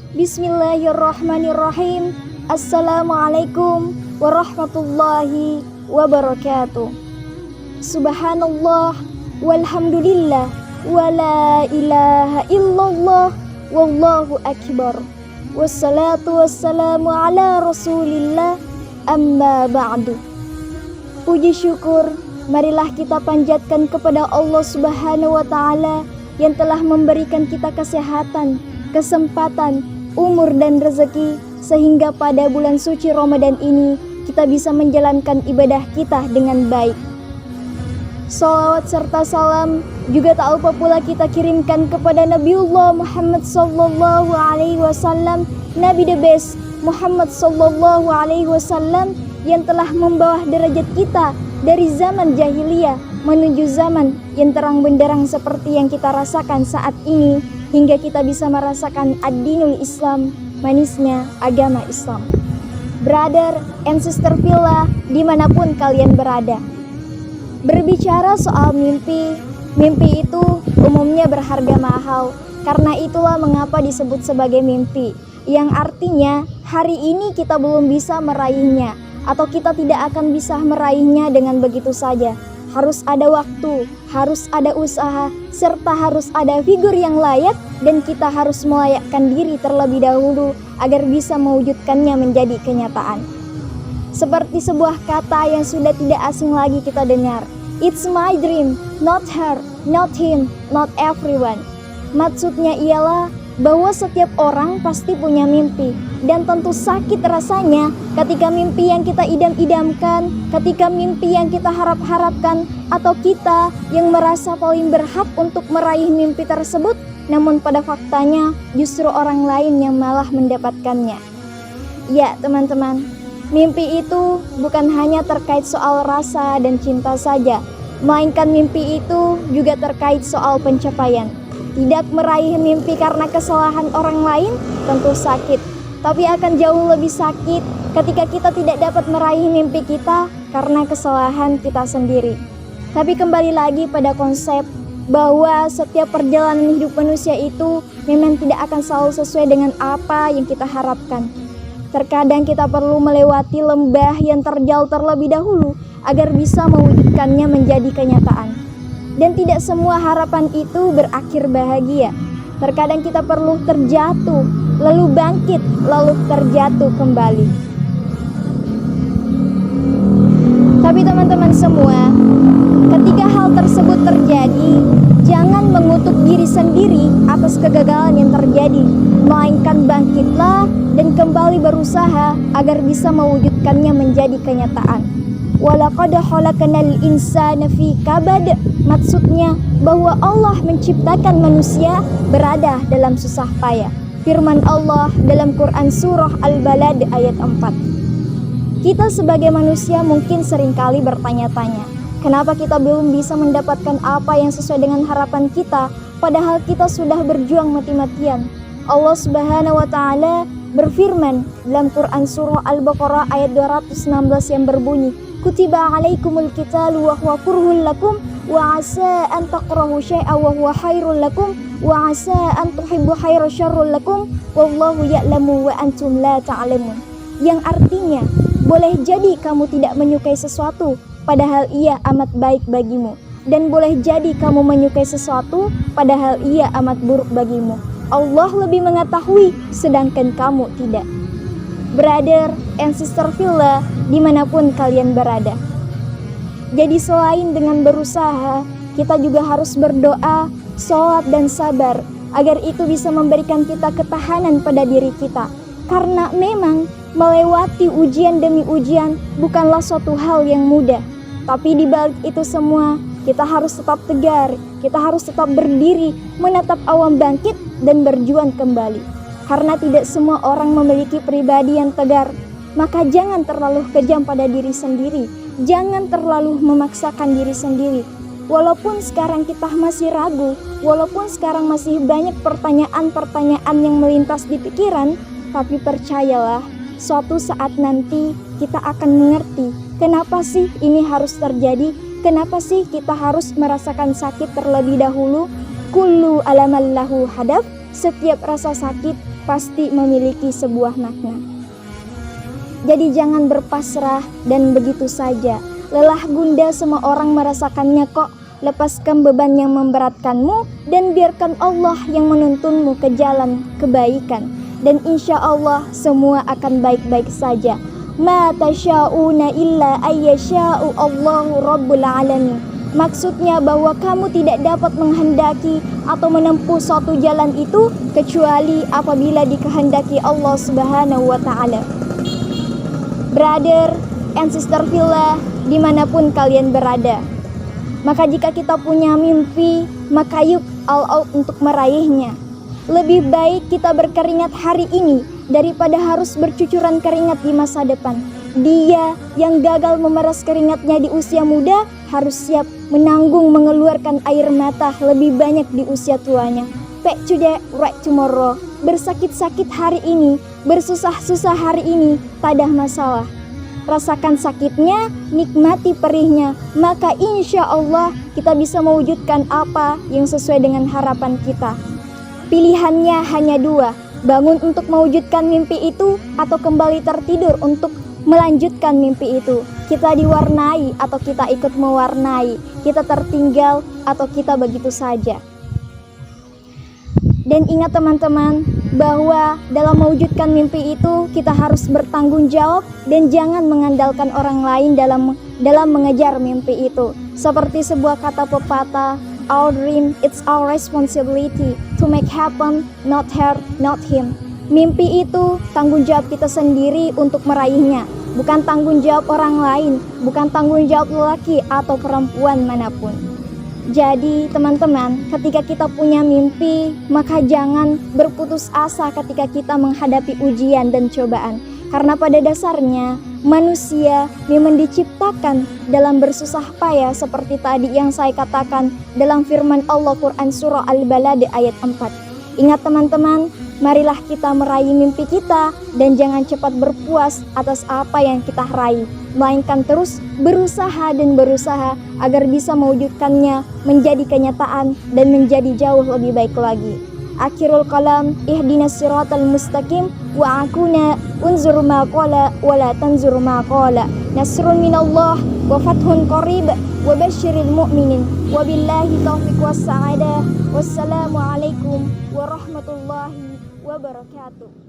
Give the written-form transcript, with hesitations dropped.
Bismillahirrahmanirrahim. Assalamualaikum warahmatullahi wabarakatuh. Subhanallah walhamdulillah wala ilaha illallah wallahu akbar. Wassalatu wassalamu ala rasulillah amma ba'du. Puji syukur marilah kita panjatkan kepada Allah Subhanahu wa ta'ala yang telah memberikan kita kesehatan, kesempatan, umur dan rezeki sehingga pada bulan suci Ramadan ini kita bisa menjalankan ibadah kita dengan baik. Salawat serta salam juga tak lupa pula kita kirimkan kepada Nabiullah Muhammad sallallahu alaihi wasallam, Nabi the best Muhammad sallallahu alaihi wasallam yang telah membawa derajat kita dari zaman jahiliyah menuju zaman yang terang benderang seperti yang kita rasakan saat ini, hingga kita bisa merasakan ad-dinul Islam, manisnya agama Islam. Brother and sister Villa dimanapun kalian berada, berbicara soal mimpi, mimpi itu umumnya berharga mahal. Karena itulah mengapa disebut sebagai mimpi, yang artinya hari ini kita belum bisa meraihnya, atau kita tidak akan bisa meraihnya dengan begitu saja. Harus ada waktu, harus ada usaha, serta harus ada figur yang layak, dan kita harus melayakkan diri terlebih dahulu agar bisa mewujudkannya menjadi kenyataan. Seperti sebuah kata yang sudah tidak asing lagi kita dengar. It's my dream, not her, not him, not everyone. Maksudnya ialah bahwa setiap orang pasti punya mimpi, dan tentu sakit rasanya ketika mimpi yang kita idam-idamkan, ketika mimpi yang kita harap-harapkan, atau kita yang merasa paling berhak untuk meraih mimpi tersebut, namun pada faktanya justru orang lain yang malah mendapatkannya. Ya teman-teman, mimpi itu bukan hanya terkait soal rasa dan cinta saja, melainkan mimpi itu juga terkait soal pencapaian. Tidak meraih mimpi karena kesalahan orang lain tentu sakit, tapi akan jauh lebih sakit ketika kita tidak dapat meraih mimpi kita karena kesalahan kita sendiri. Tapi kembali lagi pada konsep bahwa setiap perjalanan hidup manusia itu memang tidak akan selalu sesuai dengan apa yang kita harapkan. Terkadang kita perlu melewati lembah yang terjal terlebih dahulu agar bisa mewujudkannya menjadi kenyataan. Dan tidak semua harapan itu berakhir bahagia. Terkadang kita perlu terjatuh, lalu bangkit, lalu terjatuh kembali. Tapi teman-teman semua, ketika hal tersebut terjadi, jangan mengutuk diri sendiri atas kegagalan yang terjadi, melainkan bangkitlah dan kembali berusaha agar bisa mewujudkannya menjadi kenyataan. Walaqad khalaqnal insana fi kabad. Maksudnya bahwa Allah menciptakan manusia berada dalam susah payah. Firman Allah dalam Quran surah Al-Balad ayat 4. Kita sebagai manusia mungkin seringkali bertanya-tanya, kenapa kita belum bisa mendapatkan apa yang sesuai dengan harapan kita, padahal kita sudah berjuang mati-matian. Allah Subhanahu wa ta'ala berfirman dalam Quran surah Al-Baqarah ayat 216 yang berbunyi, Kutiba alaikumul qitalu wa huwa kurhul lakum wa asa an takrahu syai'an wa huwa khairul lakum wa asa an tuhibbu khairan syarrul lakum wallahu ya'lamu wa antum la ta'lamun. Yang artinya, boleh jadi kamu tidak menyukai sesuatu padahal ia amat baik bagimu, dan boleh jadi kamu menyukai sesuatu padahal ia amat buruk bagimu. Allah lebih mengetahui sedangkan kamu tidak. Brother and sister Villa dimanapun kalian berada, jadi selain dengan berusaha, kita juga harus berdoa, sholat dan sabar agar itu bisa memberikan kita ketahanan pada diri kita. Karena memang melewati ujian demi ujian bukanlah suatu hal yang mudah. Tapi di balik itu semua, kita harus tetap tegar, kita harus tetap berdiri, menatap awan bangkit dan berjuang kembali. Karena tidak semua orang memiliki pribadi yang tegar, maka jangan terlalu kejam pada diri sendiri, jangan terlalu memaksakan diri sendiri. Walaupun sekarang kita masih ragu, walaupun sekarang masih banyak pertanyaan-pertanyaan yang melintas di pikiran, tapi percayalah, suatu saat nanti kita akan mengerti kenapa sih ini harus terjadi, kenapa sih kita harus merasakan sakit terlebih dahulu. Kullu alamallahu hadaf, setiap rasa sakit pasti memiliki sebuah makna. Jadi jangan berpasrah dan begitu saja. Lelah gundah semua orang merasakannya kok. Lepaskan beban yang memberatkanmu dan biarkan Allah yang menuntunmu ke jalan kebaikan. Dan insya Allah semua akan baik-baik saja. Ma tasya'una illa ayyasha'u Allahu Rabbul Alamin. Maksudnya bahwa kamu tidak dapat menghendaki atau menempuh suatu jalan itu kecuali apabila dikehendaki Allah Subhanahu wa Ta'ala. Brother and sister fillah, dimanapun kalian berada, maka jika kita punya mimpi, maka yuk all out untuk meraihnya. Lebih baik kita berkeringat hari ini daripada harus bercucuran keringat di masa depan. Dia yang gagal memeras keringatnya di usia muda harus siap menanggung mengeluarkan air mata lebih banyak di usia tuanya. Pack today, right tomorrow. Bersakit-sakit hari ini, bersusah-susah hari ini, tak ada masalah. Rasakan sakitnya, nikmati perihnya, maka insya Allah kita bisa mewujudkan apa yang sesuai dengan harapan kita. Pilihannya hanya dua, bangun untuk mewujudkan mimpi itu atau kembali tertidur untuk melanjutkan mimpi itu. Kita diwarnai atau kita ikut mewarnai, kita tertinggal atau kita begitu saja. Dan ingat teman-teman, bahwa dalam mewujudkan mimpi itu kita harus bertanggung jawab dan jangan mengandalkan orang lain dalam mengejar mimpi itu. Seperti sebuah kata pepatah, our dream it's our responsibility to make happen, not her, not him. Mimpi itu tanggung jawab kita sendiri untuk meraihnya, bukan tanggung jawab orang lain, bukan tanggung jawab lelaki atau perempuan manapun. Jadi teman-teman, ketika kita punya mimpi, maka jangan berputus asa ketika kita menghadapi ujian dan cobaan. Karena pada dasarnya manusia memang diciptakan dalam bersusah payah seperti tadi yang saya katakan dalam firman Allah Quran Surah Al-Balad ayat 4. Ingat teman-teman, marilah kita meraih mimpi kita dan jangan cepat berpuas atas apa yang kita raih, melainkan terus berusaha dan berusaha agar bisa mewujudkannya menjadi kenyataan dan menjadi jauh lebih baik lagi. Akhirul kalam, ihdinas siratal mustaqim wa akuna unzur ma qala wa la tanzur ma qala. Nasrun minallah wa fathun qarib wa basyiril mu'minin. Wabillahi taufiq was sa'adah. Wassalamu alaikum warahmatullahi wabarakatuh.